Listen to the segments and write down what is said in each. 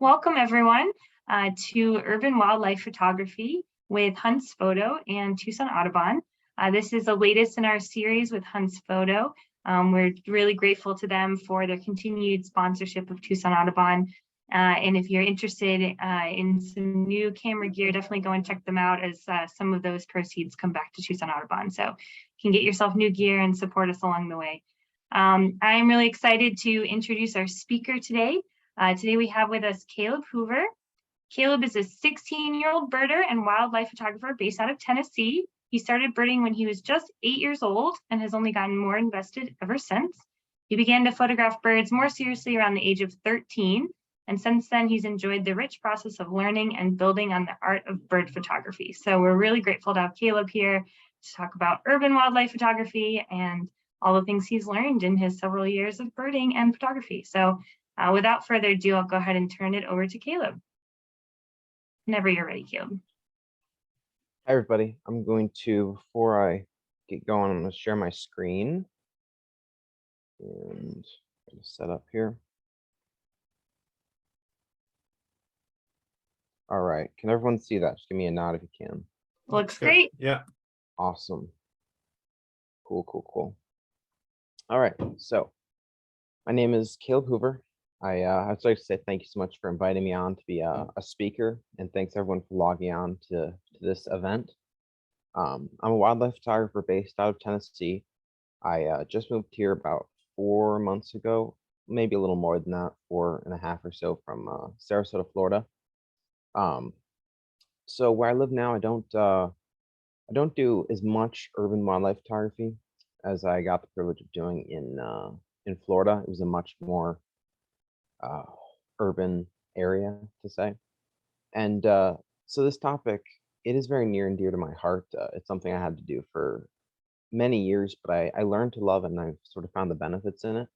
Welcome everyone to Urban Wildlife Photography with Hunt's Photo and Tucson Audubon. This is the latest in our series with Hunt's Photo. We're really grateful to them for their continued sponsorship of Tucson Audubon. And if you're interested in some new camera gear, definitely go and check them out as some of those proceeds come back to Tucson Audubon. So you can get yourself new gear and support us along the way. I'm really excited to introduce our speaker today. Today we have with us Caleb Hoover. Caleb is a 16-year-old birder and wildlife photographer based out of Tennessee. He started birding when he was just 8 years old and has only gotten more invested ever since. He began to photograph birds more seriously around the age of 13, and since then he's enjoyed the rich process of learning and building on the art of bird photography. So we're really grateful to have Caleb here to talk about urban wildlife photography and all the things he's learned in his several years of birding and photography. So without further ado, I'll go ahead and turn it over to Caleb. Whenever you're ready, Caleb. Hi, everybody. I'm going to, before I get going, I'm going to share my screen and set up here. All right. Can everyone see that? Just give me a nod if you can. Looks great. Yeah. Awesome. Cool. All right. So my name is Caleb Hoover. I'd like to say thank you so much for inviting me on to be a speaker, and thanks everyone for logging on to this event. I'm a wildlife photographer based out of Tennessee. I just moved here about 4 months ago, maybe a little more than that, 4.5 or so, from Sarasota, Florida. So where I live now, I don't do as much urban wildlife photography as I got the privilege of doing in Florida. It was a much more urban area, to say. And so this topic, it is very near and dear to my heart. It's something I had to do for many years, but I learned to love it, and I've sort of found the benefits in it.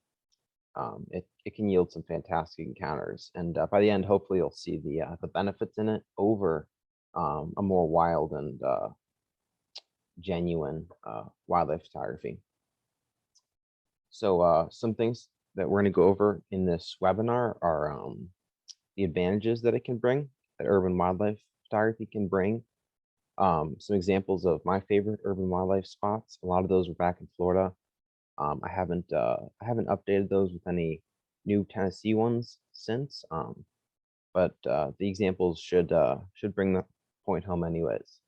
It can yield some fantastic encounters, and by the end, hopefully you'll see the benefits in it over a more wild and genuine wildlife photography. So some things that we're going to go over in this webinar are the advantages that it can bring, that urban wildlife photography can bring. Some examples of my favorite urban wildlife spots. A lot of those were back in Florida. I haven't updated those with any new Tennessee ones since, but the examples should bring the point home anyways.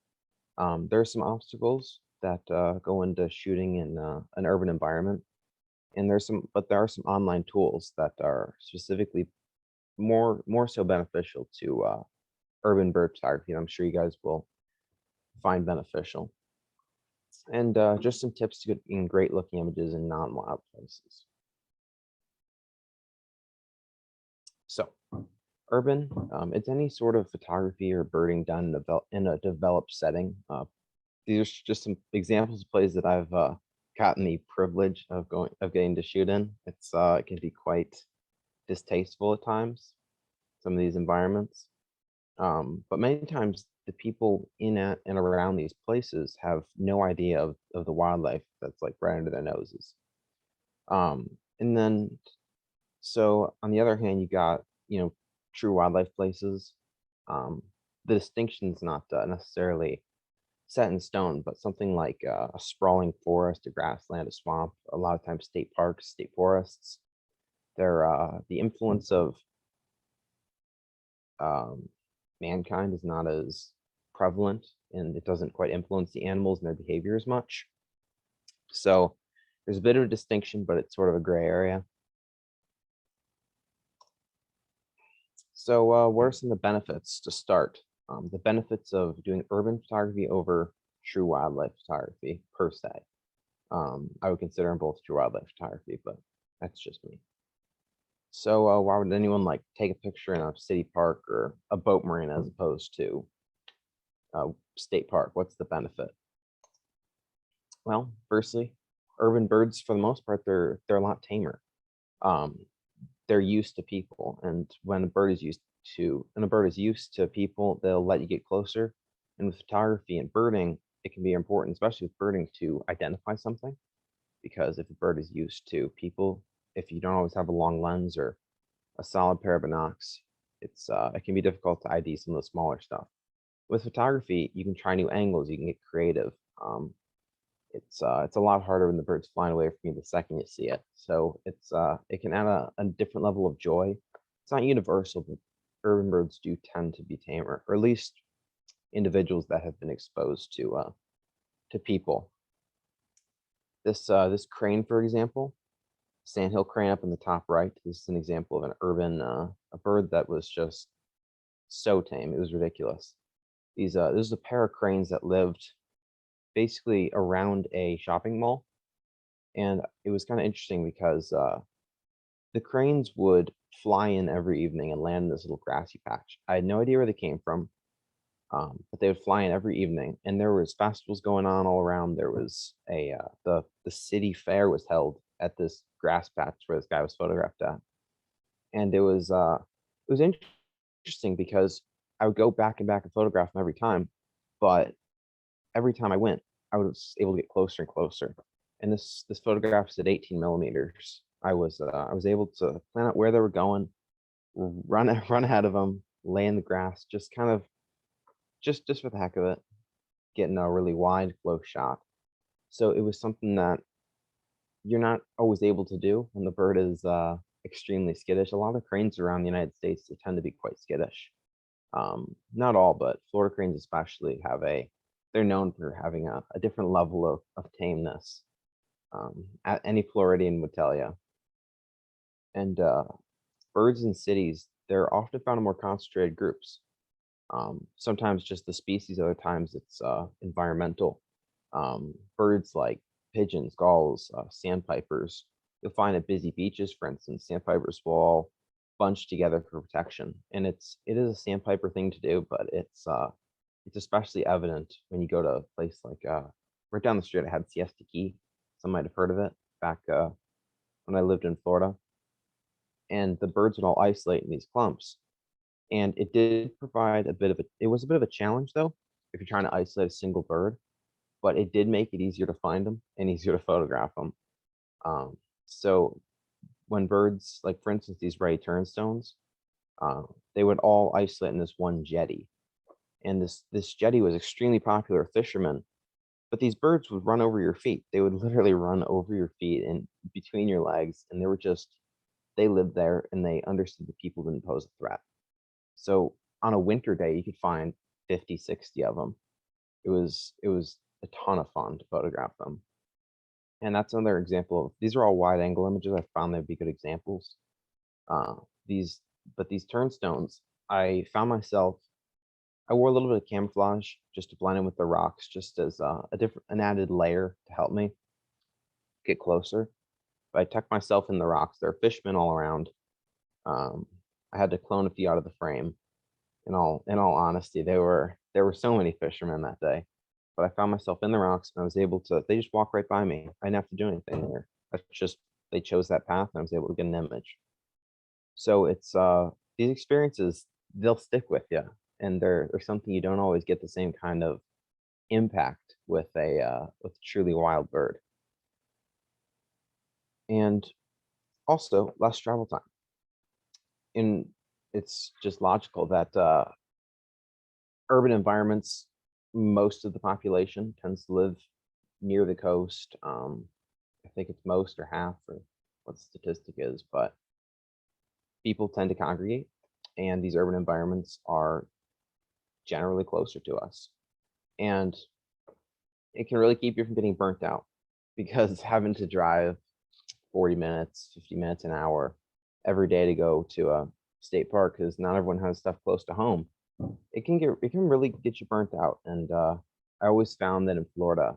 There are some obstacles that go into shooting in an urban environment. And there are some online tools that are specifically more so beneficial to urban bird photography. I'm sure you guys will find beneficial. And just some tips to get in great looking images in non-wild places. So urban, it's any sort of photography or birding done in a developed setting. These are just some examples of places that I've gotten the privilege of getting to shoot in. It can be quite distasteful at times, some of these environments, but many times the people in and around these places have no idea of the wildlife that's like right under their noses. And then so on the other hand, you got true wildlife places. The distinction's not necessarily set in stone, but something like a sprawling forest, a grassland, a swamp, a lot of times state parks, state forests. They're the influence of mankind is not as prevalent, and it doesn't quite influence the animals and their behavior as much. So there's a bit of a distinction, but it's sort of a gray area. So what are some of the benefits to start? The benefits of doing urban photography over true wildlife photography per se. I would consider them both true wildlife photography, but that's just me. So why would anyone like take a picture in a city park or a boat marina as opposed to a state park? What's the benefit? Well, firstly, urban birds, for the most part, they're a lot tamer. They're used to people, and when a bird is used to people, they'll let you get closer. And with photography and birding, it can be important, especially with birding, to identify something, because if a bird is used to people, if you don't always have a long lens or a solid pair of binocs, it can be difficult to ID some of the smaller stuff. With photography, you can try new angles, you can get creative. It's a lot harder when the bird's flying away from you the second you see it. So it can add a different level of joy. It's not universal, but urban birds do tend to be tamer, or at least individuals that have been exposed to people. This crane, for example, sandhill crane up in the top right. This is an example of an urban a bird that was just so tame. It was ridiculous. This is a pair of cranes that lived basically around a shopping mall, and it was kind of interesting because the cranes would fly in every evening and land in this little grassy patch. I had no idea where they came from, but they would fly in every evening, and there was festivals going on all around. There was the city fair was held at this grass patch where this guy was photographed at, and it was interesting because I would go back and photograph them every time, but every time I went, I was able to get closer and closer. And this photograph is at 18 millimeters. I was able to plan out where they were going, run ahead of them, lay in the grass, just kind of just for the heck of it, getting a really wide close shot. So it was something that you're not always able to do when the bird is extremely skittish. A lot of cranes around the United States, they tend to be quite skittish. Not all, but Florida cranes especially they're known for having a different level of tameness. Any Floridian would tell you. And birds in cities, they're often found in more concentrated groups. Sometimes just the species, other times it's environmental. Birds like pigeons, gulls, sandpipers, you'll find at busy beaches, for instance, sandpipers will all bunch together for protection. And it is a sandpiper thing to do, but it's especially evident when you go to a place like right down the street. I had Siesta Key. Some might have heard of it back when I lived in Florida. And the birds would all isolate in these clumps. And it did provide it was a bit of a challenge though, if you're trying to isolate a single bird, but it did make it easier to find them and easier to photograph them. So when birds, like for instance, these ray turnstones, they would all isolate in this one jetty. And this jetty was extremely popular with fishermen, but these birds would run over your feet. They would literally run over your feet and between your legs, and they lived there and they understood that people didn't pose a threat. So on a winter day, you could find 50, 60 of them. It was a ton of fun to photograph them. And that's another example of, these are all wide angle images. I found they'd be good examples. These turnstones, I found myself, I wore a little bit of camouflage just to blend in with the rocks, just as an added layer to help me get closer. But I tucked myself in the rocks. There are fishmen all around. I had to clone a few out of the frame. In all honesty, there were so many fishermen that day. But I found myself in the rocks and I was able to, they just walked right by me. I didn't have to do anything there. They chose that path and I was able to get an image. So it's these experiences, they'll stick with you, and they're something you don't always get the same kind of impact with a truly wild bird. And also less travel time. And it's just logical that urban environments, most of the population tends to live near the coast. I think it's most or half, or what the statistic is, but people tend to congregate, and these urban environments are generally closer to us. And it can really keep you from getting burnt out, because having to drive 40 minutes, 50 minutes, an hour every day to go to a state park, because not everyone has stuff close to home, it can really get you burnt out. And I always found that in Florida,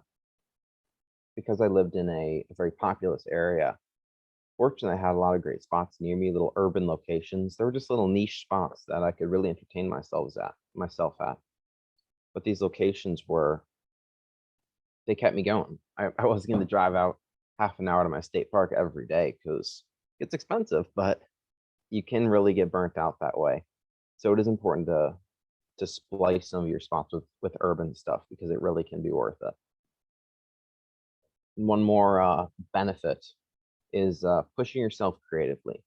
because I lived in a very populous area, fortunately I had a lot of great spots near me, little urban locations. There were just little niche spots that I could really entertain myself at. But these locations they kept me going. I wasn't going to drive out half an hour to my state park every day, because it's expensive, but you can really get burnt out that way. So it is important to splice some of your spots with urban stuff, because it really can be worth it. One more benefit is pushing yourself creatively.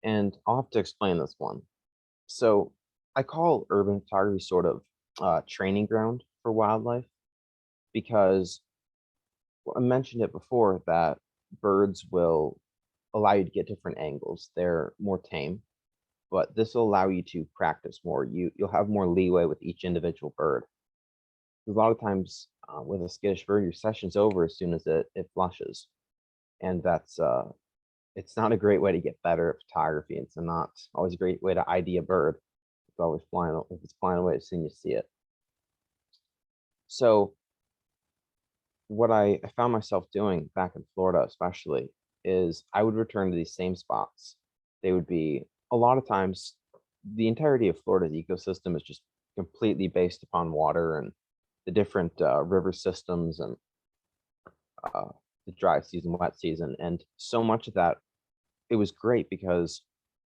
And I'll have to explain this one. So I call urban photography sort of training ground for wildlife because I mentioned it before that birds will allow you to get different angles. They're more tame, but this will allow you to practice more. You'll have more leeway with each individual bird. A lot of times with a skittish bird, your session's over as soon as it flushes, and it's not a great way to get better at photography. It's not always a great way to ID a bird. It's always flying. If it's flying away, as soon as you see it. So what I found myself doing back in Florida, especially, is I would return to these same spots. They would be a lot of times the entirety of Florida's ecosystem is just completely based upon water and the different river systems and uh, the dry season, wet season, and so much of that it was great because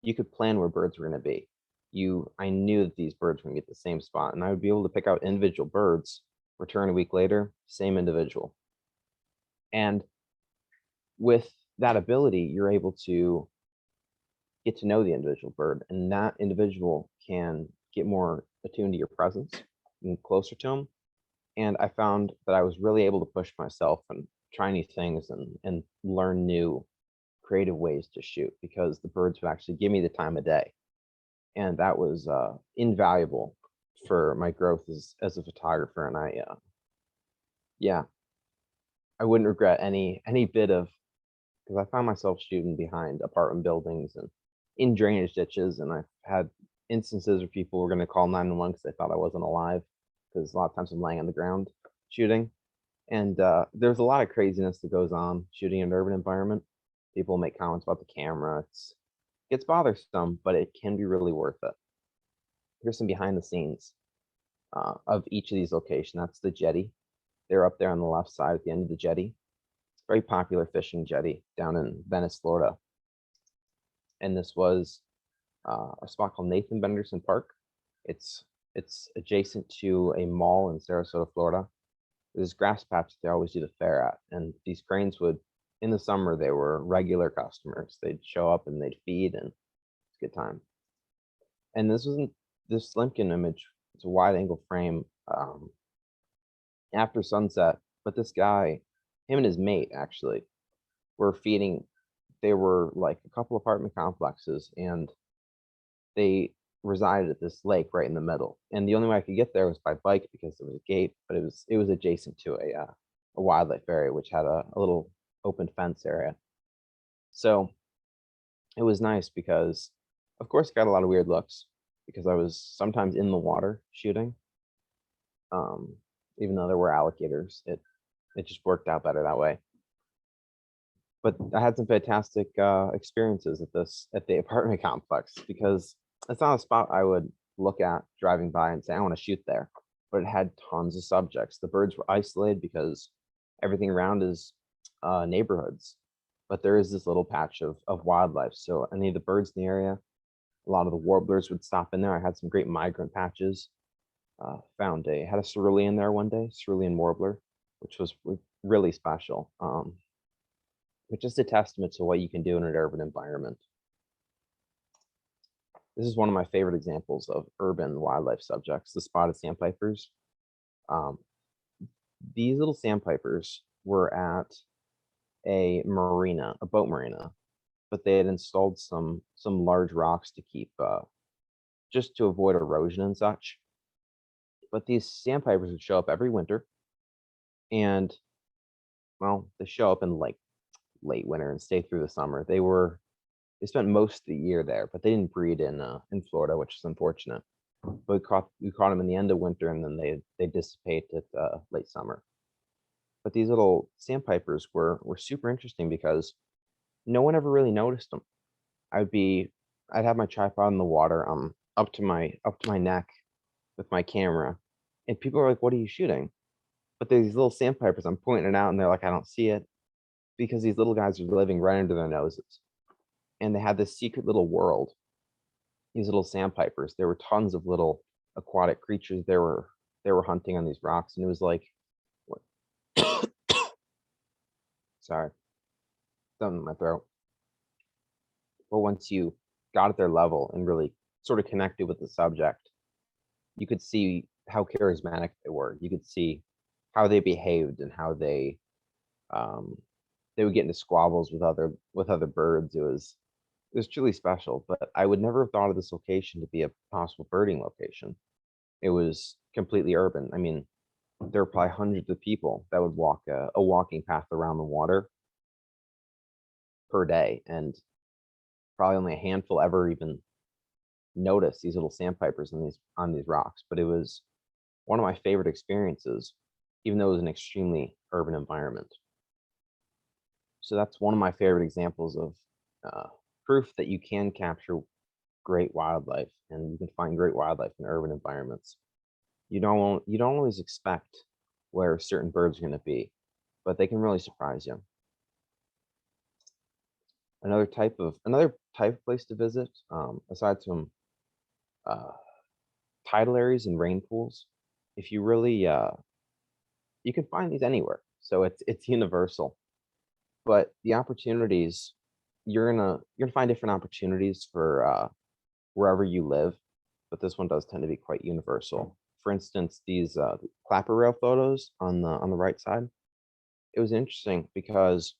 you could plan where birds were going to be. I knew that these birds were going to get the same spot, and I would be able to pick out individual birds, return a week later, same individual. And with that ability, you're able to get to know the individual bird, and that individual can get more attuned to your presence and closer to them. And I found that I was really able to push myself and try new things and learn new creative ways to shoot because the birds would actually give me the time of day. And that was invaluable for my growth as a photographer. And yeah, I wouldn't regret any bit of, because I found myself shooting behind apartment buildings and in drainage ditches. And I've had instances where people were going to call 911 because they thought I wasn't alive, because a lot of times I'm laying on the ground shooting. And there's a lot of craziness that goes on shooting in an urban environment. People make comments about the camera. It's bothersome, but it can be really worth it. Here's some behind the scenes of each of these locations. That's the jetty. They're up there on the left side at the end of the jetty. Very popular fishing jetty down in Venice, Florida. And this was a spot called Nathan Benderson Park. It's adjacent to a mall in Sarasota, Florida. There's grass patch they always do the fair at, and these cranes would, in the summer, they were regular customers. They'd show up and they'd feed, and it's a good time. And this wasn't this Slimkin image. It's a wide angle frame after sunset. But this guy, him and his mate actually, were feeding. They were like a couple apartment complexes, and they resided at this lake right in the middle. And the only way I could get there was by bike because there was a gate, but it was adjacent to a wildlife area which had a little open fence area. So it was nice because, of course, I got a lot of weird looks because I was sometimes in the water shooting. Even though there were alligators, it just worked out better that way. But I had some fantastic experiences at the apartment complex because it's not a spot I would look at driving by and say, I want to shoot there. But it had tons of subjects. The birds were isolated because everything around is neighborhoods. But there is this little patch of wildlife. So any of the birds in the area, a lot of the warblers would stop in there. I had some great migrant patches. Had a cerulean there one day, cerulean warbler, which was really special. But just a testament to what you can do in an urban environment. This is one of my favorite examples of urban wildlife subjects, the spotted sandpipers. These little sandpipers were at a marina, a boat marina, but they had installed some large rocks to keep, just to avoid erosion and such. But these sandpipers would show up every winter, and well, they show up in like late winter and stay through the summer. They spent most of the year there, but they didn't breed in Florida, which is unfortunate. But we caught them in the end of winter, and then they dissipate at late summer. But these little sandpipers were super interesting because no one ever really noticed them. I'd have my tripod in the water, up to my neck with my camera, and people are like, "What are you shooting?" But these little sandpipers, I'm pointing it out, and they're like, "I don't see it," because these little guys are living right under their noses. And they had this secret little world. These little sandpipers. There were tons of little aquatic creatures. They were hunting on these rocks, and it was like, what? Sorry, something in my throat. But once you got at their level and really sort of connected with the subject, you could see how charismatic they were. You could see how they behaved and how um, they would get into squabbles with other birds. It was truly special. But I would never have thought of this location to be a possible birding location. It was completely urban. I mean, there were probably hundreds of people that would walk a walking path around the water per day, and probably only a handful ever even notice these little sandpipers on these rocks. But it was one of my favorite experiences, even though it was an extremely urban environment. So that's one of my favorite examples of proof that you can capture great wildlife, and you can find great wildlife in urban environments. You don't always expect where certain birds are going to be, but they can really surprise you. Another type of place to visit, aside from tidal areas and rain pools, if you really you can find these anywhere. So it's universal. But the opportunities, you're gonna find different opportunities for wherever you live, but this one does tend to be quite universal. For instance, these clapper rail photos on the right side, it was interesting because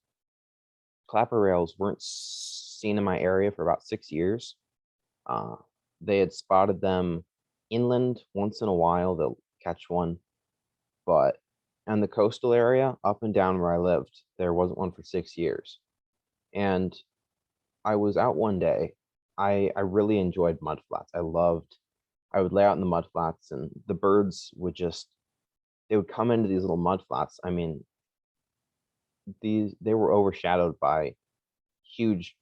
clapper rails weren't seen in my area for about 6 years. They had spotted them inland once in a while. They'll catch one, but in the coastal area, up and down where I lived, there wasn't one for 6 years. And I was out one day. I really enjoyed mud flats. I would lay out in the mud flats, and the birds they would come into these little mud flats. I mean, they were overshadowed by huge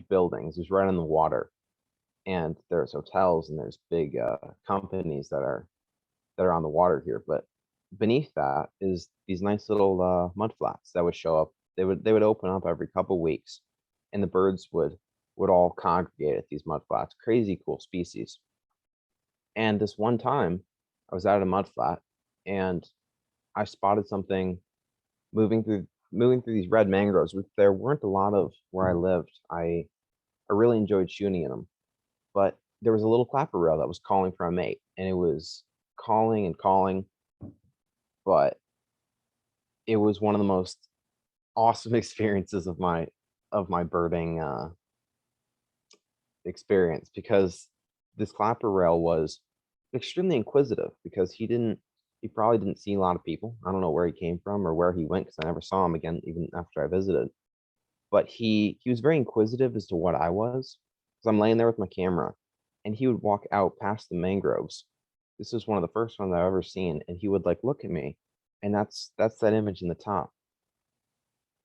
buildings. It was right on the water, and there's hotels and there's big companies that are on the water here. But beneath that is these nice little mud flats that would show up. They would open up every couple weeks, and the birds would all congregate at these mud flats. Crazy cool species. And this one time, I was out at a mud flat, and I spotted something moving through these red mangroves, which there weren't a lot of where I lived. I really enjoyed shooting in them, but there was a little clapper rail that was calling for a mate, and it was calling and calling, but it was one of the most awesome experiences of my birding experience, because this clapper rail was extremely inquisitive, because he probably didn't see a lot of people. I don't know where he came from or where he went, because I never saw him again even after I visited. But he was very inquisitive as to what I was, because I'm laying there with my camera, and he would walk out past the mangroves. This was one of the first ones I've ever seen, and he would like look at me, and that's that image in the top.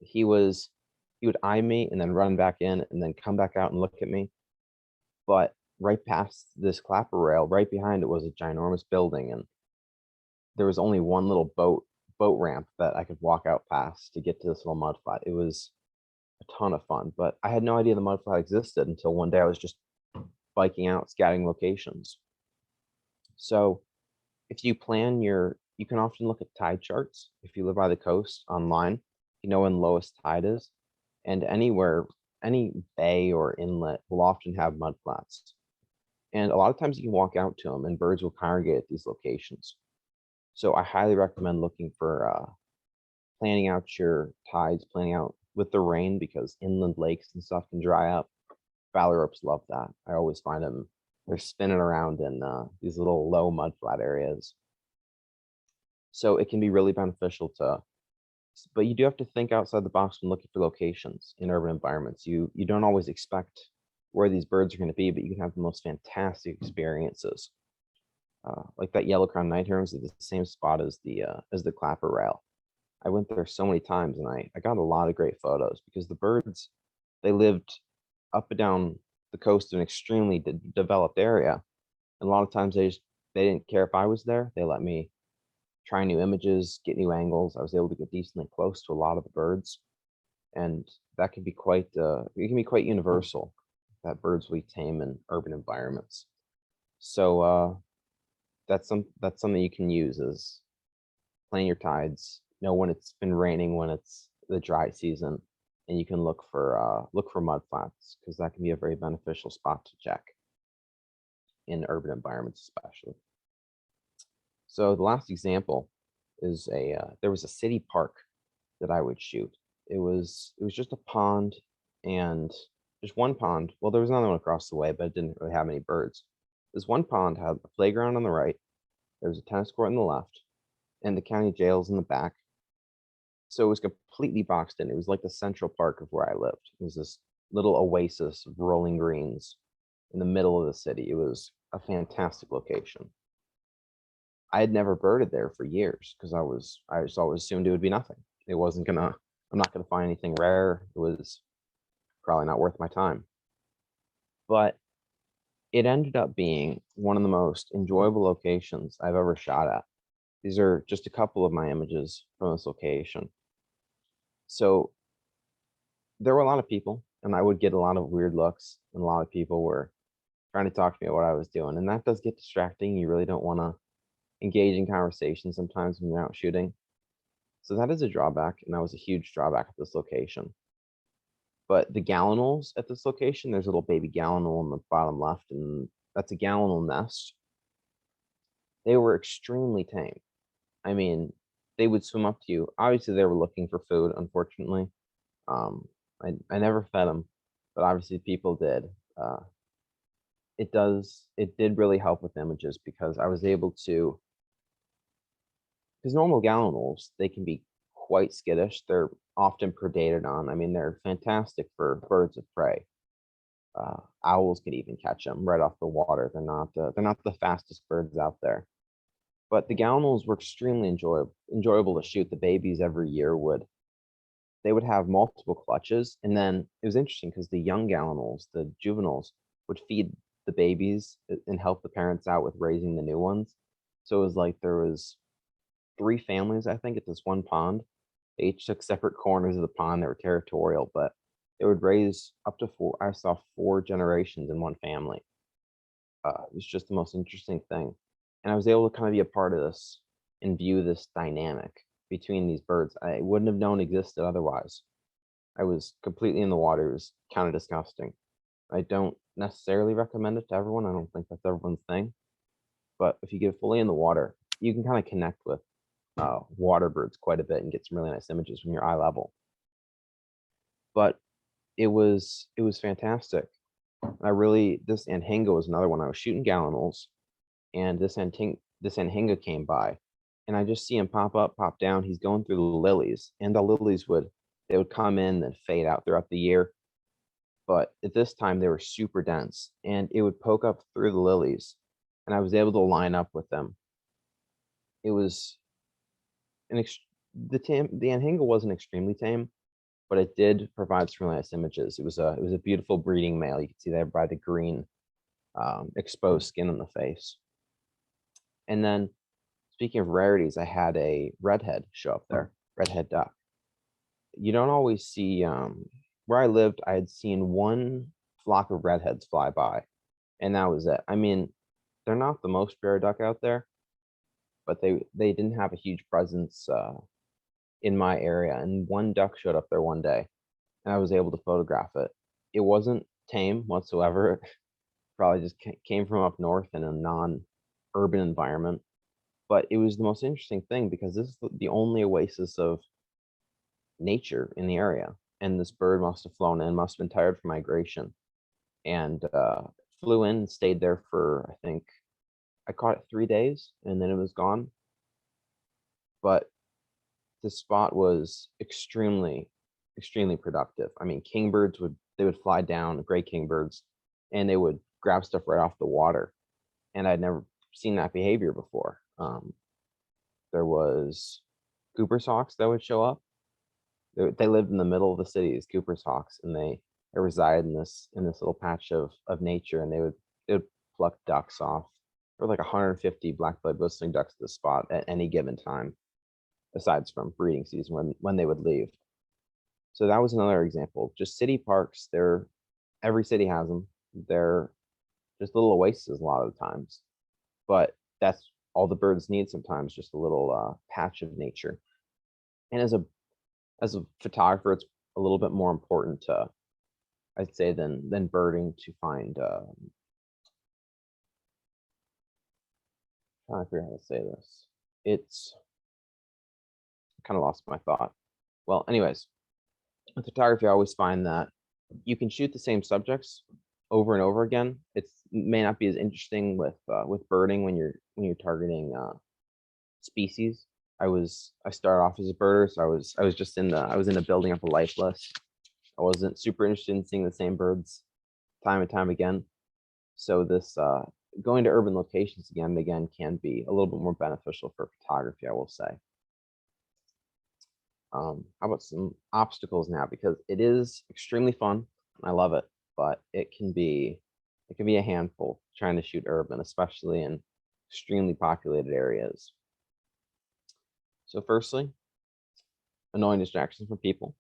He would eye me and then run back in and then come back out and look at me. But right past this clapper rail, right behind it was a ginormous building, and there was only one little boat ramp that I could walk out past to get to this little mud flat. It was a ton of fun, but I had no idea the mud flat existed until one day I was just biking out, scouting locations. So if you you can often look at tide charts if you live by the coast online. You know when lowest tide is, and any bay or inlet will often have mud flats. And a lot of times you can walk out to them, and birds will congregate at these locations. So I highly recommend looking for planning out your tides, planning out with the rain, because inland lakes and stuff can dry up. Phalaropes love that. I always find them, they're spinning around in these little low mud flat areas. So it can be really beneficial but you do have to think outside the box when looking for locations in urban environments. You don't always expect where these birds are going to be, but you can have the most fantastic experiences. Like that yellow crowned night heron is at the same spot as the clapper rail. I went there so many times, and I got a lot of great photos, because the birds, they lived up and down the coast of an extremely developed area. And a lot of times they didn't care if I was there. They let me try new images, get new angles. I was able to get decently close to a lot of the birds, and that can be it can be quite universal, that birds we tame in urban environments. So that's something you can use, is plan your tides, know when it's been raining, when it's the dry season, and you can look for mud flats, because that can be a very beneficial spot to check. in urban environments, especially. So the last example is there was a city park that I would shoot. It was just a pond, and just one pond. Well, there was another one across the way, but it didn't really have any birds. This one pond had a playground on the right. There was a tennis court on the left, and the county jails in the back. So it was completely boxed in. It was like the central park of where I lived. It was this little oasis of rolling greens in the middle of the city. It was a fantastic location. I had never birded there for years because I just always assumed it would be nothing. I'm not gonna find anything rare. It was probably not worth my time. But it ended up being one of the most enjoyable locations I've ever shot at. These are just a couple of my images from this location. So there were a lot of people, and I would get a lot of weird looks, and a lot of people were trying to talk to me about what I was doing. And that does get distracting. You really don't want to engage in conversation sometimes when you're out shooting. So that is a drawback, and that was a huge drawback at this location. But the Gallonals at this location, there's a little baby Gallonal in the bottom left, and that's a Gallonal nest. They were extremely tame. I mean, they would swim up to you. Obviously, they were looking for food, unfortunately. I never fed them, but obviously people did. It did really help with images because I was able to, because normal Gallonals, they can be quite skittish. They're often predated on. I mean, they're fantastic for birds of prey. Owls can even catch them right off the water. They're not the fastest birds out there. But the Gallonals were extremely enjoyable to shoot. The babies every year they would have multiple clutches. And then it was interesting because the young Gallonals, the juveniles, would feed the babies and help the parents out with raising the new ones. So it was like there was 3 families, I think, at this one pond. They each took separate corners of the pond. They were territorial, but they would raise up to 4. I saw 4 generations in one family. It was just the most interesting thing. And I was able to kind of be a part of this and view this dynamic between these birds. I wouldn't have known existed otherwise. I was completely in the water. It was kind of disgusting. I don't necessarily recommend it to everyone. I don't think that's everyone's thing. But if you get fully in the water, you can kind of connect with water birds quite a bit and get some really nice images from your eye level. But it was fantastic. This anhinga was another one. I was shooting Gallonals, and this anhinga came by, and I just see him pop down. He's going through the lilies, and the lilies would come in and fade out throughout the year. But at this time they were super dense, and it would poke up through the lilies, and I was able to line up with them. It was the anhinga wasn't extremely tame, but it did provide some really nice images. It was a beautiful breeding male. You can see there by the green exposed skin on the face. And then speaking of rarities, I had a redhead show up there, redhead duck. You don't always see, where I lived, I had seen one flock of redheads fly by, and that was it. I mean, they're not the most rare duck out there, but they didn't have a huge presence in my area. And one duck showed up there one day, and I was able to photograph it. It wasn't tame whatsoever. Probably just came from up north in a non-urban environment. But it was the most interesting thing because this is the only oasis of nature in the area. And this bird must have flown in, must have been tired from migration, and flew in and stayed there for, I think, I caught it 3 days, and then it was gone. But the spot was extremely productive. I mean, kingbirds would fly down, gray kingbirds, and they would grab stuff right off the water. And I'd never seen that behavior before. There was Cooper's hawks that would show up. They lived in the middle of the city, these Cooper's hawks, and they reside in this little patch of nature, and they would pluck ducks off. There were like 150 black-bellied whistling ducks at the spot at any given time, aside from breeding season when they would leave. So that was another example. Just city parks, every city has them. They're just little oases a lot of the times, but that's all the birds need sometimes, just a little patch of nature. And as a photographer, it's a little bit more important to, I'd say, than birding, to find trying to figure out how to say this. It's kind of lost my thought. Well, anyways, with photography, I always find that you can shoot the same subjects over and over again. It may not be as interesting with birding when you're targeting species. I started off as a birder, so I was just in the building up a life list. I wasn't super interested in seeing the same birds time and time again. So this going to urban locations again and again can be a little bit more beneficial for photography, I will say. How about some obstacles now? Because it is extremely fun. I love it, but it can be a handful trying to shoot urban, especially in extremely populated areas. So firstly, annoying distractions from people.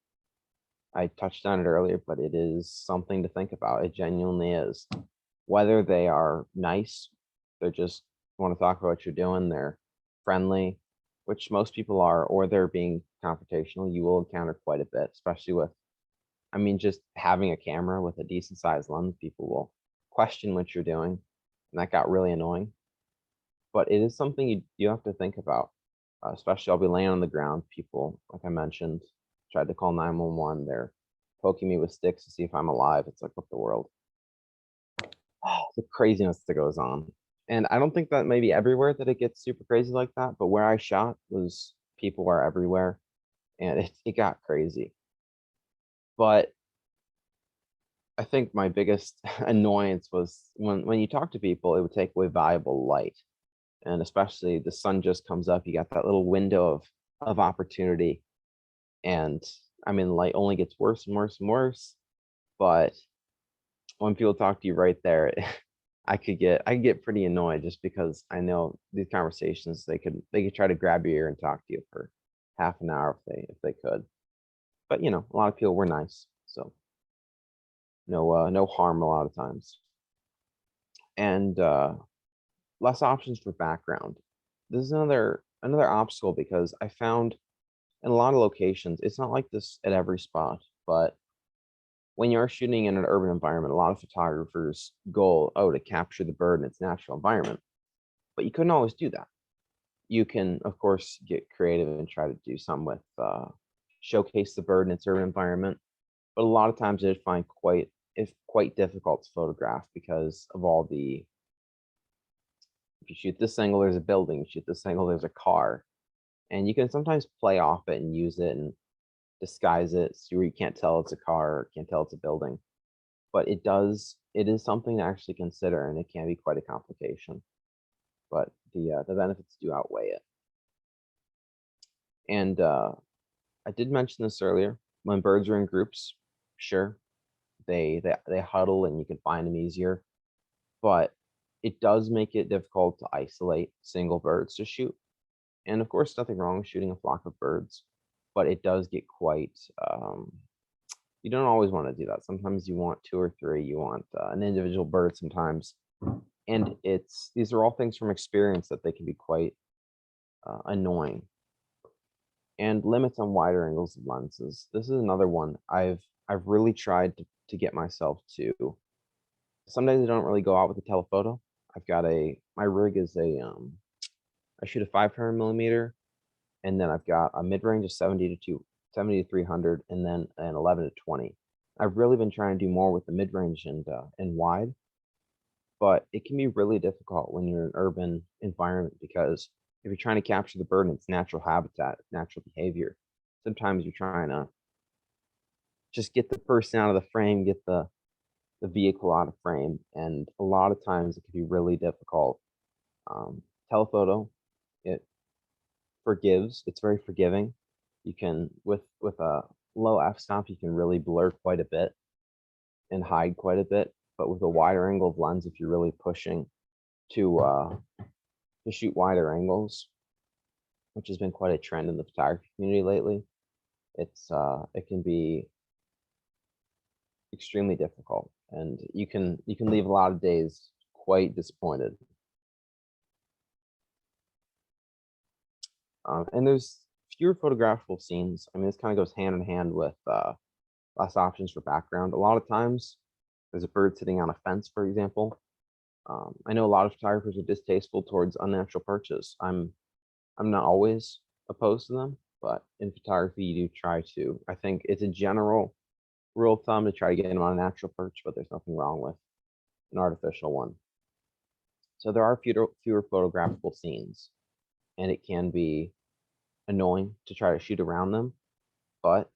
I touched on it earlier, but it is something to think about. It genuinely is. Whether they are nice, they're just want to talk about what you're doing, they're friendly, which most people are, or they're being confrontational, you will encounter quite a bit, especially with, I mean, just having a camera with a decent sized lens, people will question what you're doing. And that got really annoying. But it is something you have to think about, especially I'll be laying on the ground. People, like I mentioned, tried to call 911. They're poking me with sticks to see if I'm alive. It's like, what the world? The craziness that goes on. And I don't think that maybe everywhere that it gets super crazy like that, but where I shot was people were everywhere and it got crazy. But I think my biggest annoyance was when you talk to people, it would take away valuable light. And especially the sun just comes up, you got that little window of opportunity. And I mean, light only gets worse and worse and worse. But when people talk to you right there, I could get pretty annoyed just because I know these conversations they could try to grab your ear and talk to you for half an hour if they could. But you know, a lot of people were nice, so no harm a lot of times. And less options for background. This is another obstacle because I found in a lot of locations, it's not like this at every spot, but when you're shooting in an urban environment, a lot of photographers' goal, to capture the bird in its natural environment. But you couldn't always do that. You can, of course, get creative and try to do some with showcase the bird in its urban environment. But a lot of times I find it's quite difficult to photograph because of all the, if you shoot this angle, there's a building, you shoot this angle, there's a car. And you can sometimes play off it and use it and disguise it so where you can't tell it's a car or can't tell it's a building. But it is something to actually consider, and it can be quite a complication. But the benefits do outweigh it. And I did mention this earlier. When birds are in groups, sure, they huddle and you can find them easier. But it does make it difficult to isolate single birds to shoot. And of course, nothing wrong with shooting a flock of birds, but it does get quite, you don't always want to do that. Sometimes you want two or three, you want an individual bird sometimes. And these are all things from experience that they can be quite annoying. And limits on wider angles of lenses. This is another one I've really tried to get myself to. Some days I don't really go out with a telephoto. I've got my rig is I shoot a 500 millimeter, and then I've got a mid range of 70 to 300, and then an 11 to 20. I've really been trying to do more with the mid range and wide, but it can be really difficult when you're in an urban environment because if you're trying to capture the bird in its natural habitat, natural behavior, sometimes you're trying to just get the person out of the frame, get the vehicle out of frame, and a lot of times it can be really difficult. Telephoto, it forgives. It's very forgiving. You can with a low f-stop, you can really blur quite a bit and hide quite a bit. But with a wider angle of lens, if you're really pushing to shoot wider angles, which has been quite a trend in the photography community lately, it can be extremely difficult, and you can leave a lot of days quite disappointed. And there's fewer photographable scenes. I mean, this kind of goes hand in hand with less options for background. A lot of times, there's a bird sitting on a fence, for example. I know a lot of photographers are distasteful towards unnatural perches. I'm not always opposed to them, but in photography, you do try to. I think it's a general rule of thumb to try to get them on a natural perch, but there's nothing wrong with an artificial one. So there are fewer photographable scenes, and it can be annoying to try to shoot around them, but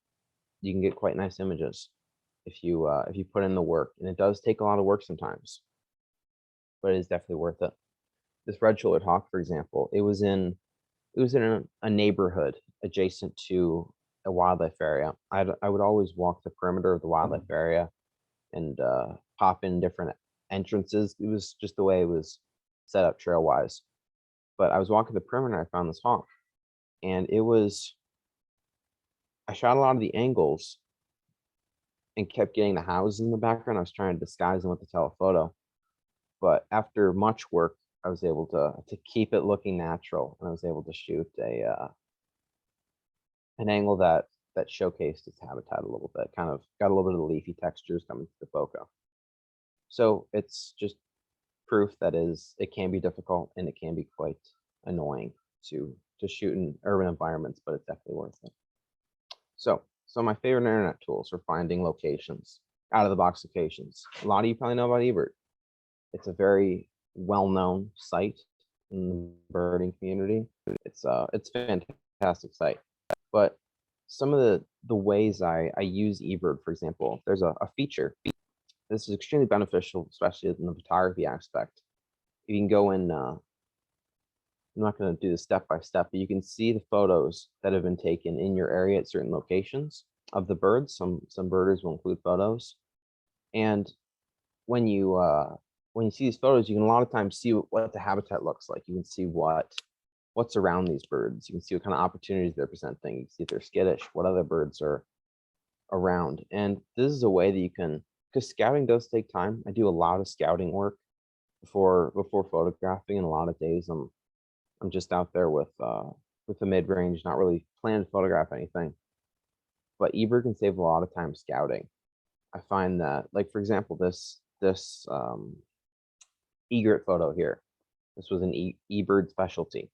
you can get quite nice images if you put in the work, and it does take a lot of work sometimes, but it is definitely worth it. This red-shouldered hawk, for example, it was in a neighborhood adjacent to a wildlife area. I would always walk the perimeter of the wildlife area and pop in different entrances. It was just the way it was set up trail wise. But I was walking the perimeter, I found this hawk, and I shot a lot of the angles and kept getting the houses in the background. I was trying to disguise them with the telephoto, but after much work, I was able to keep it looking natural, and I was able to shoot an angle that showcased its habitat a little bit, kind of got a little bit of the leafy textures coming to the bokeh. So it's just proof that it can be difficult and it can be quite annoying to shoot in urban environments, but it's definitely worth it. So my favorite internet tools for finding locations, out of the box locations. A lot of you probably know about Ebird. It's a very well-known site in the birding community. It's a fantastic site. But some of the ways I use Ebird, for example, there's a feature. This is extremely beneficial, especially in the photography aspect. You can go in, I'm not going to do this step by step, but you can see the photos that have been taken in your area at certain locations of the birds. Some birders will include photos. And when you see these photos, you can a lot of times see what the habitat looks like. You can see what's around these birds. You can see what kind of opportunities they're presenting. You can see if they're skittish, what other birds are around. And this is a way that you can, because scouting does take time. I do a lot of scouting work before photographing, and a lot of days I'm just out there with the mid-range, not really planning to photograph anything. But Ebird can save a lot of time scouting. I find that, like, for example, this egret photo here. This was an Ebird specialty.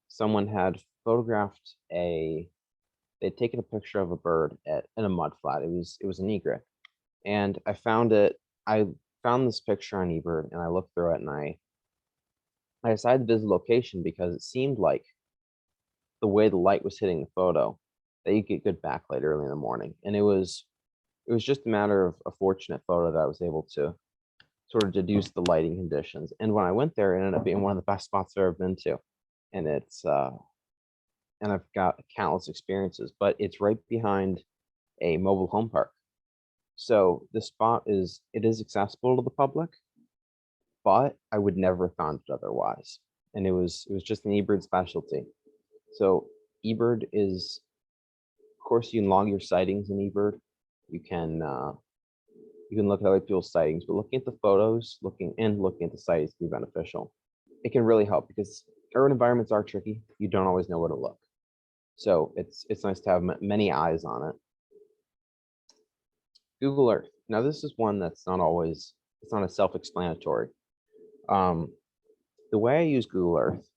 Someone had photographed they'd taken a picture of a bird in a mud flat. It was an egret. And I found this picture on Ebird, and I looked through it, and I decided to visit the location because it seemed like the way the light was hitting the photo that you get good backlight early in the morning. And it was just a matter of a fortunate photo that I was able to sort of deduce the lighting conditions. And when I went there, it ended up being one of the best spots I've ever been to. And and I've got countless experiences, but it's right behind a mobile home park. So the spot is accessible to the public, but I would never have found it otherwise. And it was just an Ebird specialty. So Ebird is, of course, you can log your sightings in Ebird. You can look at other people's sightings, but looking at the photos, looking at the sightings can be beneficial. It can really help because urban environments are tricky. You don't always know where to look. So it's nice to have many eyes on it. Google Earth. Now this is one that's not as self-explanatory. The way I use Google Earth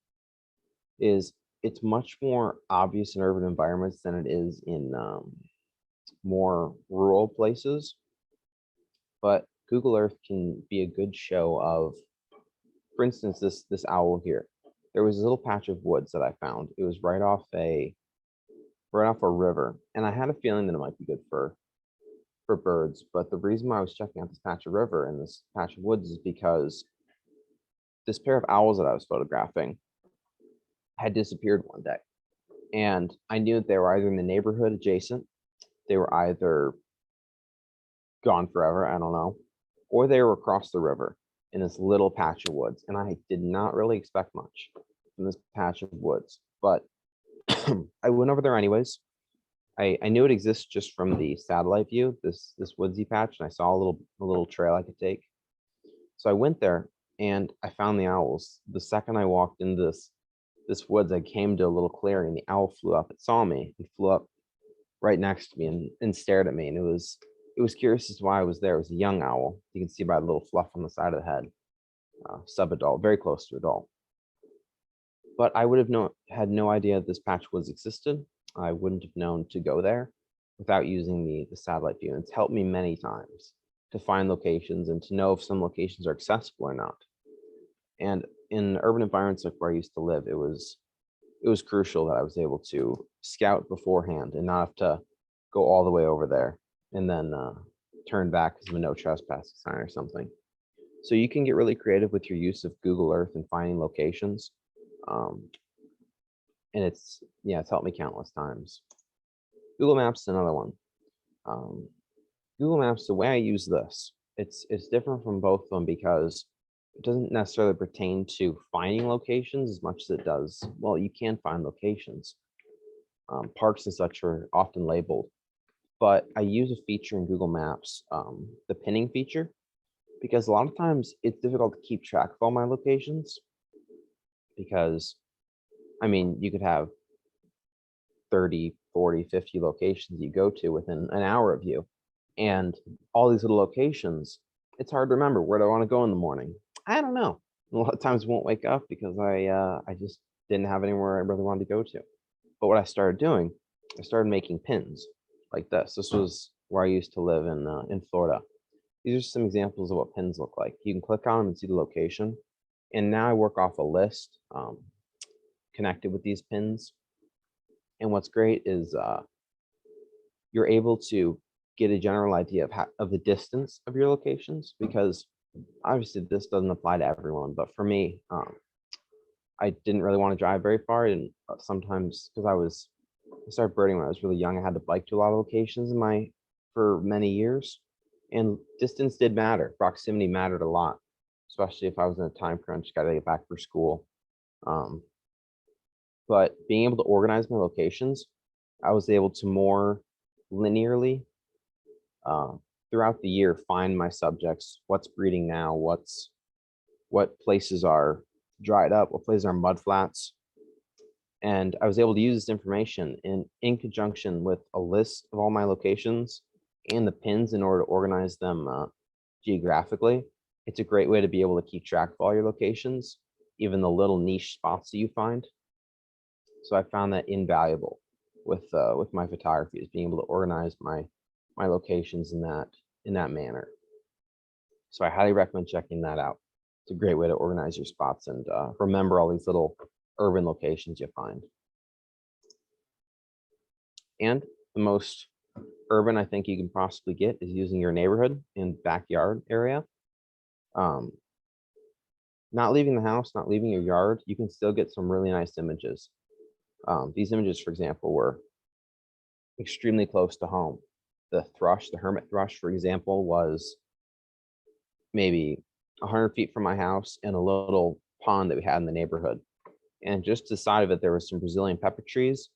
is it's much more obvious in urban environments than it is in more rural places. But Google Earth can be a good show of, for instance, this owl here. There was a little patch of woods that I found. It was right off a river, and I had a feeling that it might be good for birds. But the reason why I was checking out this patch of river and this patch of woods is because this pair of owls that I was photographing had disappeared one day, and I knew that they were either in the neighborhood adjacent, they were either gone forever, I don't know, or they were across the river in this little patch of woods. And I did not really expect much from this patch of woods, but I went over there anyways. I knew it exists just from the satellite view, this woodsy patch, and I saw a little trail I could take. So I went there and I found the owls. The second I walked into this woods, I came to a little clearing. The owl flew up. It saw me and flew up right next to me and stared at me. And it was curious as to why I was there. It was a young owl. You can see by the little fluff on the side of the head. sub-adult, very close to adult. But I would have had no idea this patch was existed. I wouldn't have known to go there without using the satellite view. And it's helped me many times to find locations and to know if some locations are accessible or not. And in urban environments like where I used to live, it was crucial that I was able to scout beforehand and not have to go all the way over there and then turn back because of a no trespassing sign or something. So you can get really creative with your use of Google Earth and finding locations. And it's helped me countless times. Google Maps is another one. Google Maps, the way I use this, it's different from both of them because it doesn't necessarily pertain to finding locations as much as it does. Well, you can find locations. Parks and such are often labeled, but I use a feature in Google Maps, the pinning feature, because a lot of times it's difficult to keep track of all my locations because, I mean, you could have 30, 40, 50 locations you go to within an hour of you. And all these little locations, it's hard to remember where do I want to go in the morning. I don't know. A lot of times I won't wake up because I just didn't have anywhere I really wanted to go to. But what I started doing, I started making pins like this. This was where I used to live in Florida. These are some examples of what pins look like. You can click on them and see the location. And now I work off a list connected with these pins. And what's great is you're able to get a general idea of the distance of your locations, because obviously this doesn't apply to everyone, but for me, I didn't really want to drive very far. And sometimes, because I started birding when I was really young, I had to bike to a lot of locations for many years, and distance did matter. Proximity mattered a lot, especially if I was in a time crunch, got to get back for school. But being able to organize my locations, I was able to more linearly throughout the year find my subjects, what's breeding now, what places are dried up, what places are mud flats. And I was able to use this information in conjunction with a list of all my locations and the pins in order to organize them geographically. It's a great way to be able to keep track of all your locations, even the little niche spots that you find. So I found that invaluable with my photography, is being able to organize my locations in that manner. So I highly recommend checking that out. It's a great way to organize your spots and remember all these little urban locations you find. And the most urban I think you can possibly get is using your neighborhood and backyard area. Not leaving the house, not leaving your yard, you can still get some really nice images. These images, for example, were extremely close to home. The thrush, the hermit thrush, for example, was maybe 100 feet from my house in a little pond that we had in the neighborhood. And just to the side of it, there was some Brazilian pepper trees.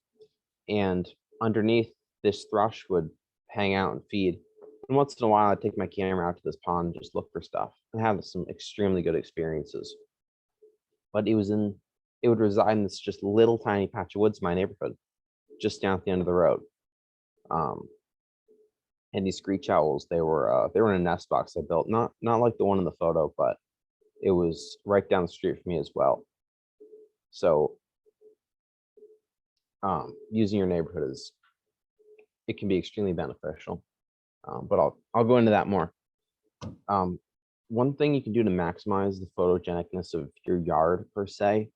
And underneath, this thrush would hang out and feed. And once in a while, I'd take my camera out to this pond and just look for stuff and have some extremely good experiences. But it would reside in this just little tiny patch of woods in my neighborhood, just down at the end of the road. And these screech owls, they were in a nest box I built, not like the one in the photo, but it was right down the street from me as well. So using your neighborhood it can be extremely beneficial. But I'll go into that more. One thing you can do to maximize the photogenicness of your yard per se,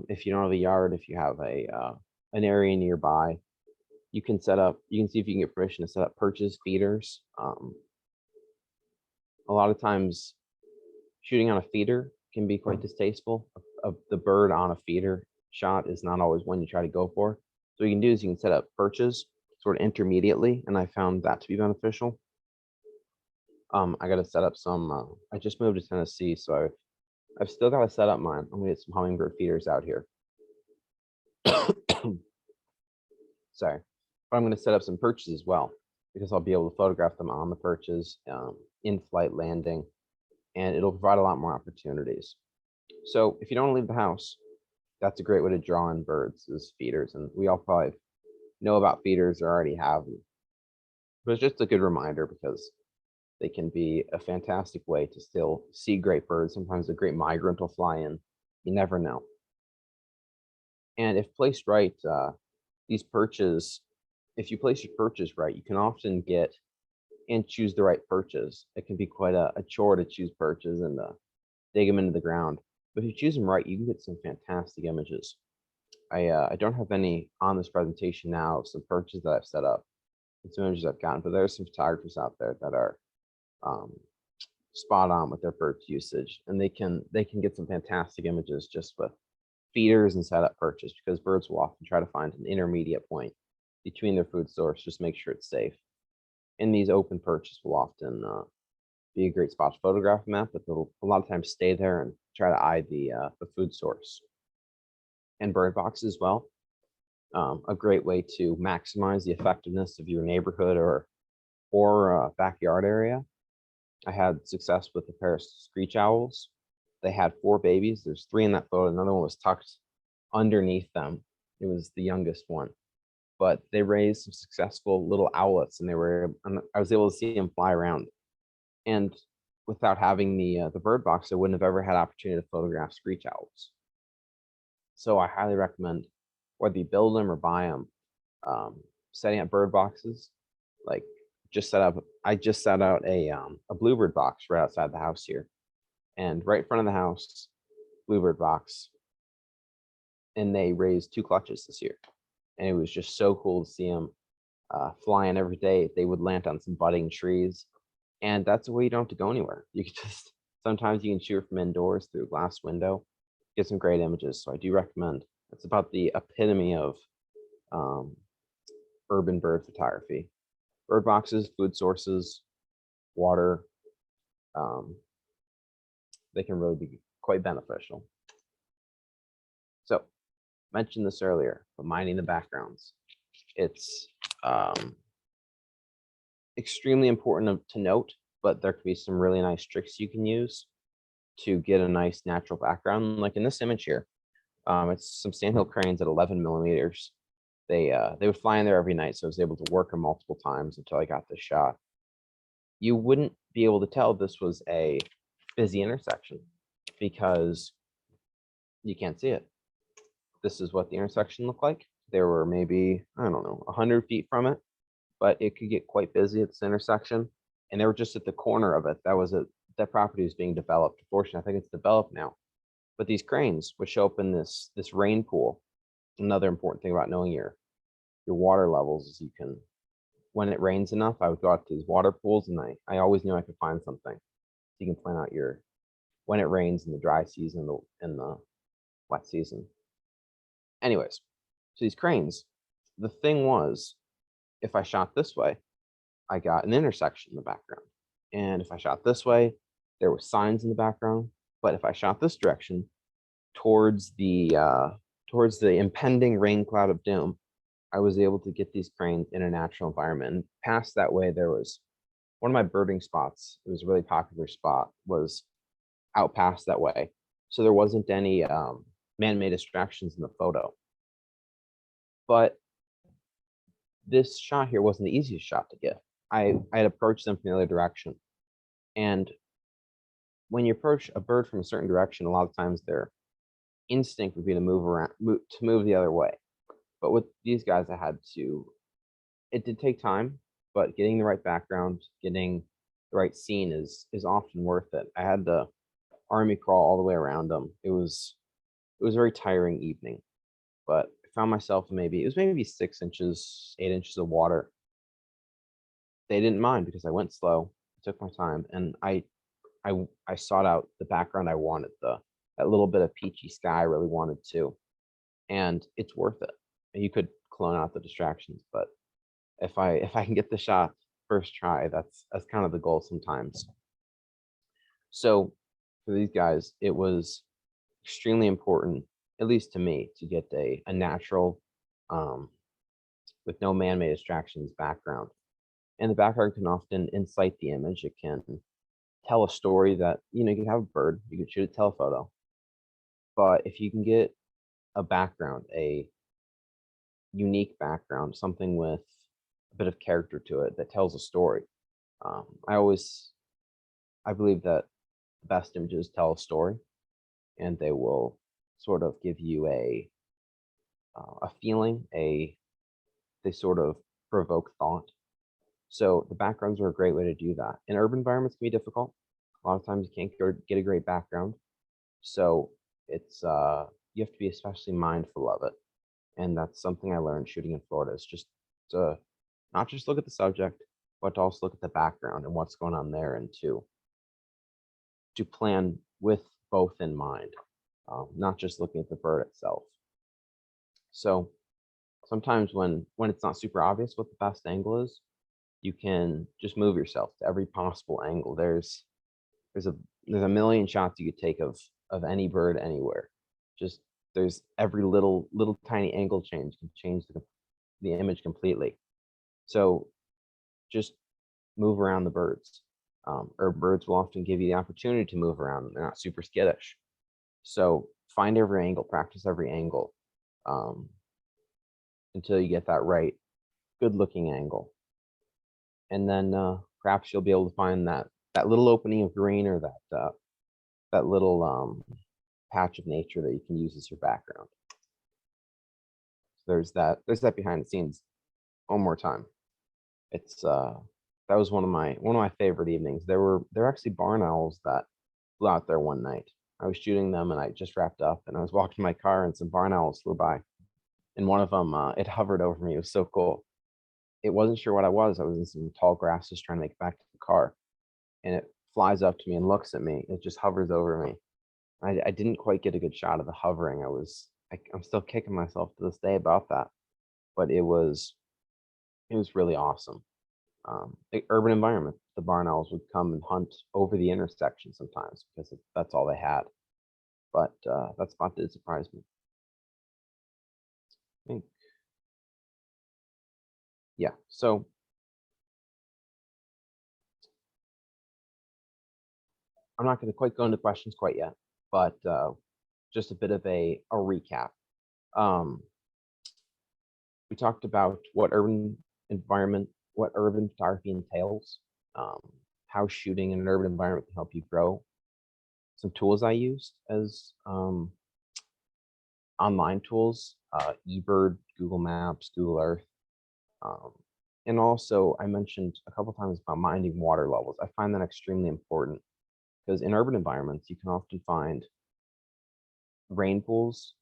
if you don't have a yard, if you have an area nearby, you can see if you can get permission to set up perches, feeders. A lot of times shooting on a feeder can be quite distasteful. Of the bird on a feeder shot is not always one you try to go for. So what you can do is you can set up perches sort of intermediately, and I found that to be beneficial. I got to set up some, I just moved to Tennessee, so I've still got to set up mine. I'm gonna get some hummingbird feeders out here. Sorry, but I'm gonna set up some perches as well, because I'll be able to photograph them on the perches, in flight landing, and it'll provide a lot more opportunities. So if you don't leave the house, that's a great way to draw in birds as feeders. And we all probably know about feeders or already have them. But it's just a good reminder, because They can be a fantastic way to still see great birds. Sometimes a great migrant will fly in. You never know. And if placed right, these perches, if you place your perches right, you can often get and choose the right perches. It can be quite a chore to choose perches and dig them into the ground. But if you choose them right, you can get some fantastic images. I don't have any on this presentation now of some perches that I've set up and some images I've gotten, but there are some photographers out there that are spot on with their perch usage, and they can get some fantastic images just with feeders and setup perches, because birds will often try to find an intermediate point between their food source, just make sure it's safe. And these open perches will often be a great spot to photograph them at, but they'll a lot of times stay there and try to eye the food source. And bird boxes as well, a great way to maximize the effectiveness of your neighborhood or backyard area. I had success with a pair of screech owls. They had 4 babies. There's 3 in that photo. Another one was tucked underneath them. It was the youngest one. But they raised some successful little owlets, and I was able to see them fly around. And without having the bird box, I wouldn't have ever had opportunity to photograph screech owls. So I highly recommend, whether you build them or buy them, setting up bird boxes. Like I just set out a bluebird box right outside the house here, and right in front of the house, bluebird box. And they raised 2 clutches this year, and it was just so cool to see them flying every day. They would land on some budding trees, and that's a way you don't have to go anywhere. You could just, sometimes you can shoot from indoors through a glass window, get some great images. So I do recommend. It's about the epitome of urban bird photography. Bird boxes, food sources, water, they can really be quite beneficial. So, mentioned this earlier, but mining the backgrounds. It's extremely important to note, but there could be some really nice tricks you can use to get a nice natural background. Like in this image here, it's some sandhill cranes at 11 millimeters. They would fly in there every night, so I was able to work them multiple times until I got this shot. You wouldn't be able to tell this was a busy intersection because you can't see it. This is what the intersection looked like. There were maybe, I don't know, 100 feet from it, but it could get quite busy at this intersection. And they were just at the corner of it. That property was being developed. Fortunately, I think it's developed now. But these cranes would show up in this rain pool. Another important thing about knowing your water levels is when it rains enough, I would go out to these water pools, and I always knew I could find something. You can plan out when it rains in the dry season and the wet season. Anyways, so these cranes, the thing was, if I shot this way, I got an intersection in the background. And if I shot this way, there were signs in the background. But if I shot this direction towards the impending rain cloud of doom, I was able to get these cranes in a natural environment. And past that way, there was one of my birding spots. It was a really popular spot, was out past that way. So there wasn't any man-made distractions in the photo. But this shot here wasn't the easiest shot to get. I had approached them from the other direction. And when you approach a bird from a certain direction, a lot of times their instinct would be to move the other way. But with these guys, it did take time, but getting the right background, getting the right scene is often worth it. I had the army crawl all the way around them. It was a very tiring evening, but I found myself it was maybe 6 inches, 8 inches of water. They didn't mind because I went slow, took my time, and I sought out the background I wanted, that little bit of peachy sky I really wanted to, and it's worth it. You could clone out the distractions, but if I can get the shot first try, that's kind of the goal sometimes. So for these guys, it was extremely important, at least to me, to get a natural, with no man-made distractions background. And the background can often incite the image. It can tell a story that, you can have a bird, you could shoot a telephoto. But if you can get a background, a unique background, something with a bit of character to it that tells a story, I believe that the best images tell a story, and they will sort of give you a feeling, they sort of provoke thought. So the backgrounds are a great way to do that. In urban environments can be difficult. A lot of times you can't get a great background. So it's you have to be especially mindful of it. And that's something I learned shooting in Florida is just to not just look at the subject, but to also look at the background and what's going on there, and to plan with both in mind, not just looking at the bird itself. So sometimes when it's not super obvious what the best angle is, you can just move yourself to every possible angle. There's a there's a million shots you could take of any bird anywhere. Just there's every little tiny angle change can change the image completely. So just move around the birds. Or birds will often give you the opportunity to move around. They're not super skittish. So find every angle, practice every angle, until you get that right, good looking angle. And then perhaps you'll be able to find that little opening of green, or that little patch of nature that you can use as your background. So there's that behind the scenes. One more time. It's that was one of my favorite evenings. There were actually barn owls that flew out there one night. I was shooting them and I just wrapped up, and I was walking my car and some barn owls flew by, and one of them it hovered over me. It was so cool. It wasn't sure what I was. I was in some tall grasses trying to make it back to the car, and it flies up to me and looks at me. It just hovers over me. I didn't quite get a good shot of the hovering. I'm still kicking myself to this day about that, but it was really awesome. Urban environment, the barn owls would come and hunt over the intersection sometimes because that's all they had. But that spot did surprise me. I think, yeah. So I'm not going to quite go into questions quite yet, but just a bit of a recap. We talked about what urban photography entails, how shooting in an urban environment can help you grow. Some tools I used as online tools, Ebird, Google Maps, Google Earth. And also I mentioned a couple times about minding water levels. I find that extremely important because in urban environments, you can often find rain pools,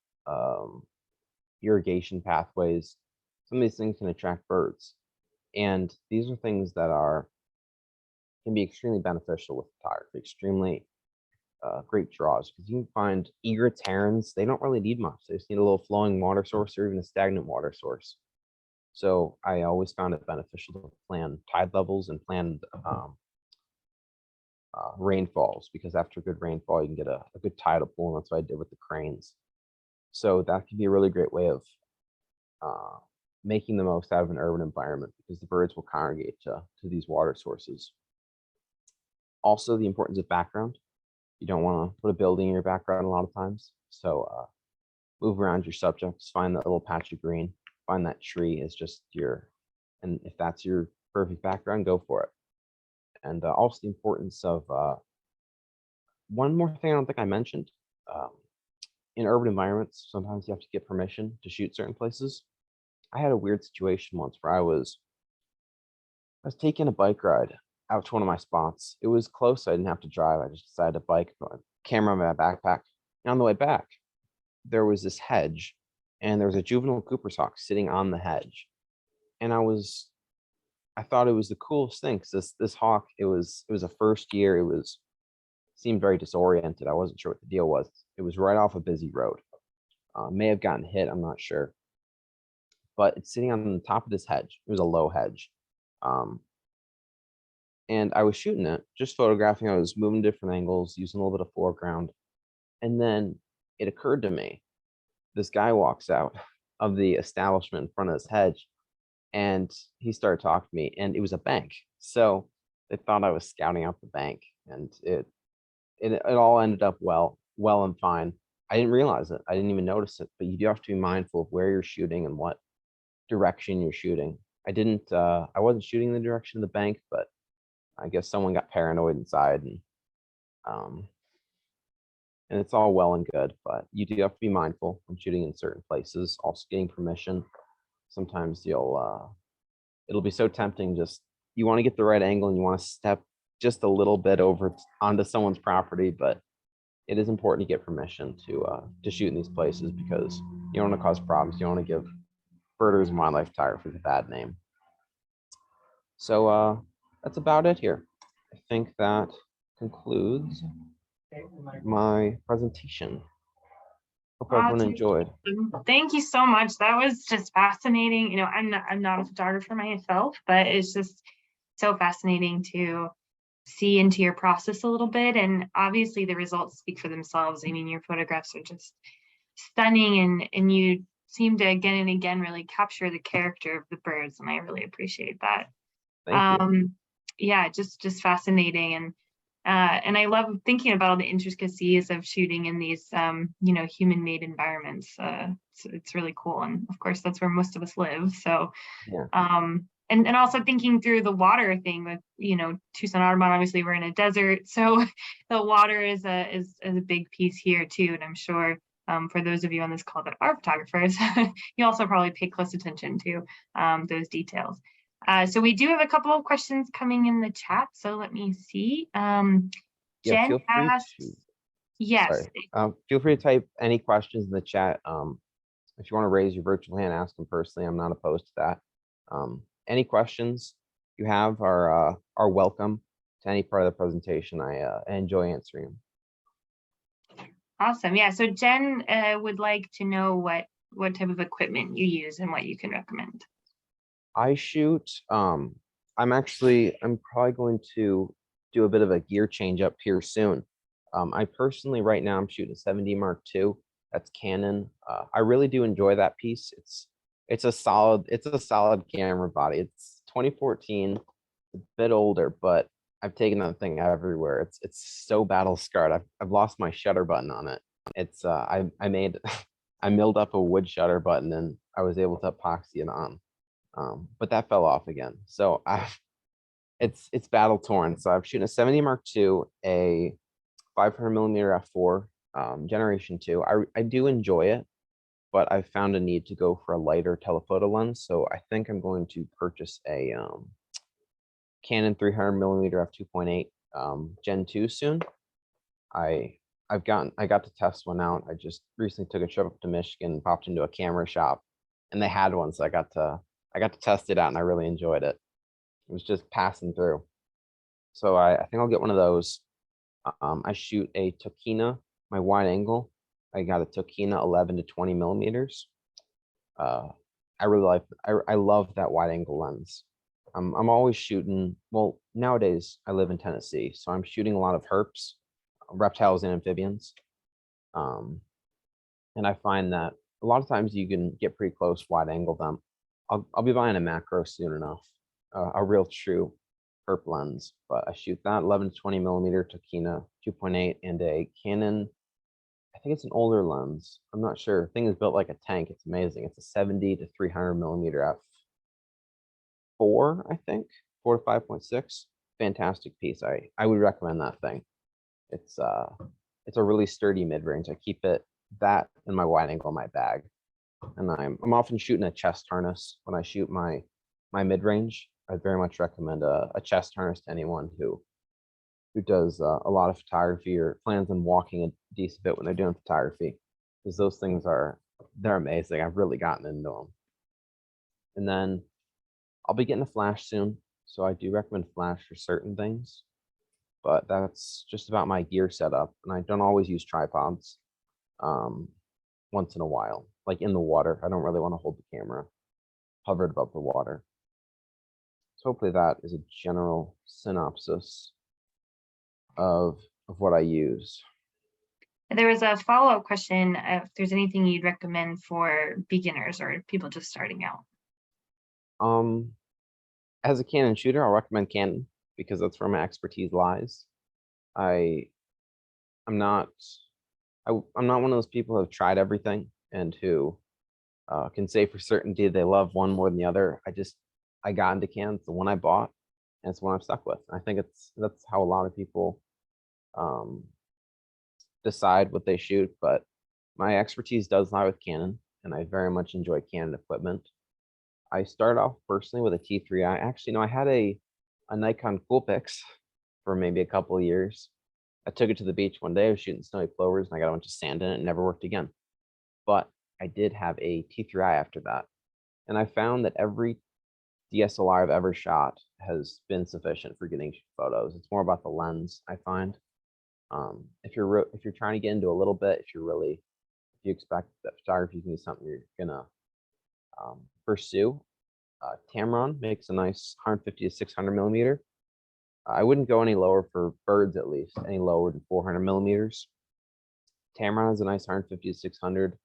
irrigation pathways. Some of these things can attract birds. And these are things that can be extremely beneficial with photography, extremely great draws, because you can find egret herons. They don't really need much. They just need a little flowing water source or even a stagnant water source. So I always found it beneficial to plan tide levels and plan rainfalls, because after a good rainfall, you can get a good tidal pool, and that's what I did with the cranes. So that can be a really great way of making the most out of an urban environment, because the birds will congregate to these water sources. Also, the importance of background. You don't want to put a building in your background a lot of times. So move around your subjects, find that little patch of green, find that tree is just and if that's your perfect background, go for it. And also the importance of one more thing I don't think I mentioned. In urban environments, sometimes you have to get permission to shoot certain places. I had a weird situation once where I was taking a bike ride out to one of my spots. It was close, so I didn't have to drive. I just decided to bike, put a camera in my backpack. And on the way back, there was this hedge, and there was a juvenile Cooper's hawk sitting on the hedge. And I thought it was the coolest thing, because this hawk, it was a first year. Seemed very disoriented. I wasn't sure what the deal was. It was right off a busy road. May have gotten hit, I'm not sure. But it's sitting on the top of this hedge. It was a low hedge. And I was shooting it, just photographing. I was moving different angles, using a little bit of foreground. And then it occurred to me, this guy walks out of the establishment in front of this hedge, and he started talking to me, and it was a bank. So they thought I was scouting out the bank, and it all ended up well and fine. I didn't realize it. I didn't even notice it, but you do have to be mindful of where you're shooting and what direction you're shooting. I wasn't shooting in the direction of the bank, but I guess someone got paranoid inside, and it's all well and good, but you do have to be mindful when shooting in certain places. Also, getting permission. Sometimes it'll be so tempting. Just you want to get the right angle and you want to step just a little bit over onto someone's property, but it is important to get permission to shoot in these places because you don't want to cause problems. You don't want to give birders and wildlife photography a bad name. So that's about it here. I think that concludes my presentation. Hope everyone enjoyed. Thank you so much. That was just fascinating. You know, I'm not a photographer myself, but it's just so fascinating to see into your process a little bit. And obviously the results speak for themselves. I mean, your photographs are just stunning, and you seem to again and again really capture the character of the birds, and I really appreciate that. Thank you. Yeah, just fascinating. And I love thinking about all the intricacies of shooting in these you know, human-made environments. It's really cool, and of course that's where most of us live. So Yeah. and also thinking through the water thing with, you know, Tucson Audubon, obviously we're in a desert, so the water is a big piece here too. And I'm sure for those of you on this call that are photographers, you also probably pay close attention to those details. So we do have a couple of questions coming in the chat. So let me see. Yeah, Jen feel free asked, to. yes. Sorry. Feel free to type any questions in the chat. If you want to raise your virtual hand, ask them personally. I'm not opposed to that. Any questions you have are welcome to any part of the presentation. I enjoy answering them. Awesome. Yeah. So Jen would like to know what type of equipment you use and what you can recommend. I shoot. I'm probably going to do a bit of a gear change up here soon. I personally right now I'm shooting a 7D Mark II. That's Canon. I really do enjoy that piece. It's a solid camera body. It's 2014, a bit older, but I've taken that thing everywhere. It's so battle scarred. I've lost my shutter button on it. It's I milled up a wood shutter button and I was able to epoxy it on. But that fell off again. So it's battle torn. So I'm shooting a 7D Mark II, a 500mm f4, generation 2. I do enjoy it, but I found a need to go for a lighter telephoto lens. So I think I'm going to purchase a Canon 300mm f2.8 Gen 2 soon. I got to test one out. I just recently took a trip up to Michigan, popped into a camera shop, and they had one, so I got to test it out, and I really enjoyed it. It was just passing through. So I think I'll get one of those. I shoot a Tokina, my wide angle. I got a Tokina 11 to 20 millimeters. I really like. I love that wide angle lens. I'm always shooting. Well, nowadays I live in Tennessee, so I'm shooting a lot of herps, reptiles and amphibians. And I find that a lot of times you can get pretty close wide angle them. I'll be buying a macro soon enough, a real true herp lens, but I shoot that 11 to 20 millimeter Tokina 2.8 and a Canon. I think it's an older lens. I'm not sure. The thing is built like a tank. It's amazing. It's a 70 to 300mm f4, I think, 4 to 5.6. Fantastic piece. I would recommend that thing. It's a really sturdy mid range. I keep that in my wide angle in my bag, and I'm often shooting a chest harness when I shoot my mid range. I'd very much recommend a chest harness to anyone who does a lot of photography or plans on walking a decent bit when they're doing photography, because those things they're amazing. I've really gotten into them. And then I'll be getting a flash soon, so I do recommend flash for certain things, but that's just about my gear setup. And I don't always use tripods. Once in a while, like in the water, I don't really want to hold the camera hovered above the water. So hopefully that is a general synopsis of what I use. There was a follow-up question if there's anything you'd recommend for beginners or people just starting out. As a Canon shooter, I'll recommend Canon because that's where my expertise lies. I'm not one of those people who have tried everything and who can say for certainty they love one more than the other. I got into Canon. It's the one I bought. and it's one I've stuck with. I think that's how a lot of people decide what they shoot, but my expertise does lie with Canon, and I very much enjoy Canon equipment. I started off personally with a T3i. Actually, no, I had a Nikon Coolpix for maybe a couple of years. I took it to the beach one day. I was shooting snowy plovers, and I got a bunch of sand in it. It never worked again. But I did have a T3i after that, and I found that every DSLR I've ever shot has been sufficient for getting photos. It's more about the lens, I find. If you're trying to get into a little bit, if you expect that photography is gonna be something you're gonna pursue, Tamron makes a nice 150 to 600 millimeter. I wouldn't go any lower for birds, at least any lower than 400 millimeters. Tamron has a nice 150 to 600.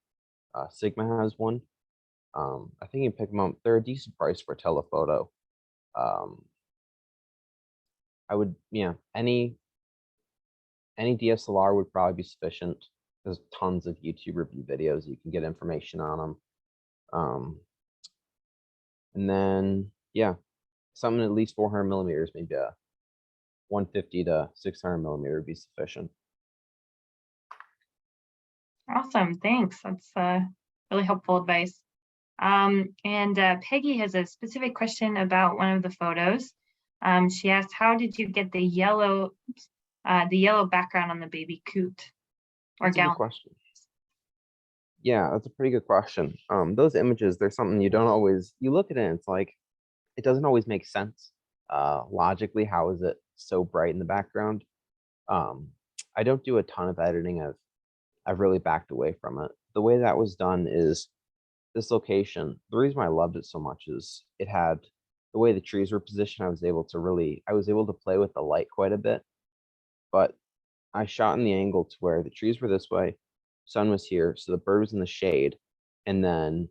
Sigma has one. I think you can pick them up. They're a decent price for a telephoto. I would, yeah, any DSLR would probably be sufficient. There's tons of YouTube review videos. You can get information on them. And then, yeah, something at least 400 millimeters, maybe a 150 to 600 millimeter would be sufficient. Awesome, thanks. That's really helpful advice. And Peggy has a specific question about one of the photos. She asked, how did you get the yellow background on the baby coot or That's a good question. Yeah, that's a pretty good question. Those images, there's something you don't always, you look at it and it's like, it doesn't always make sense. Logically, how is it so bright in the background? I don't do a ton of editing. I've really backed away from it. The way that was done is this location. The reason why I loved it so much is it had the way the trees were positioned. I was able to play with the light quite a bit, but I shot in the angle to where the trees were this way, sun was here, so the bird was in the shade, and then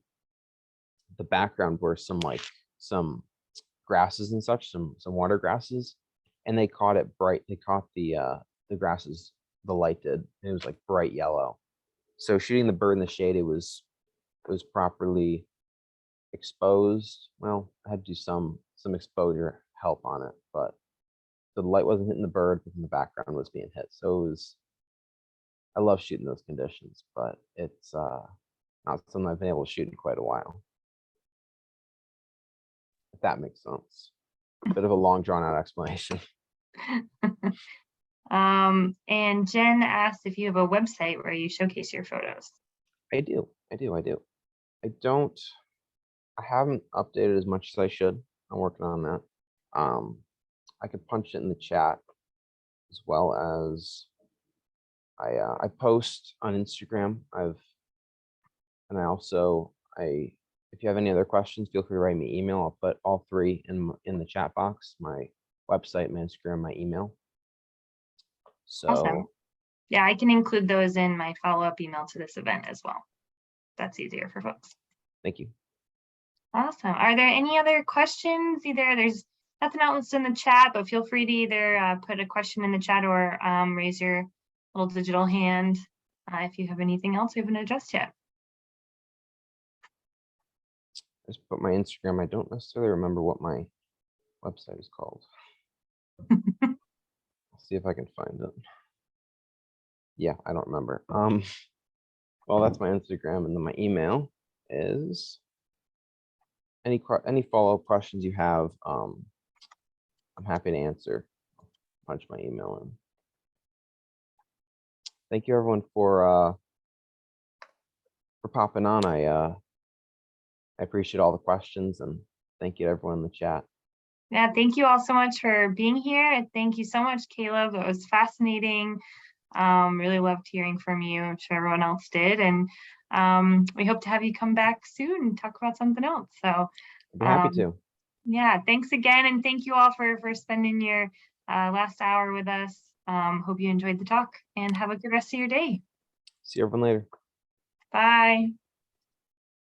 the background were some grasses and such, some water grasses, and they caught it bright. They caught the grasses, the light did, and it was like bright yellow. So shooting the bird in the shade, it was properly exposed. Well, I had to do some exposure help on it, but the light wasn't hitting the bird, but the background was being hit. So I love shooting those conditions, but it's not something I've been able to shoot in quite a while. If that makes sense. A bit of a long drawn out explanation. And Jen asked if you have a website where you showcase your photos. I do. I haven't updated as much as I should. I'm working on that. I could punch it in the chat, as well as I post on Instagram. If you have any other questions, feel free to write me email. I'll put all three in the chat box: my website, my Instagram, my email. So awesome. Yeah, I can include those in my follow-up email to this event as well. That's easier for folks. Thank you. Awesome. Are there any other questions? There's nothing else in the chat, but feel free to either put a question in the chat or raise your little digital hand if you have anything else we haven't addressed yet. I just put my Instagram. I don't necessarily remember what my website is called. I'll see if I can find it. Yeah, I don't remember. Well, that's my Instagram, and then my email is any follow-up questions you have. I'm happy to answer. Punch my email in. Thank you, everyone, for popping on. I appreciate all the questions, and thank you to everyone in the chat. Yeah, thank you all so much for being here, and thank you so much, Caleb. It was fascinating. Really loved hearing from you. I'm sure everyone else did, and we hope to have you come back soon and talk about something else. So I'd be happy to. Yeah, thanks again, and thank you all for spending your last hour with us. Hope you enjoyed the talk, and have a good rest of your day. See everyone later. Bye.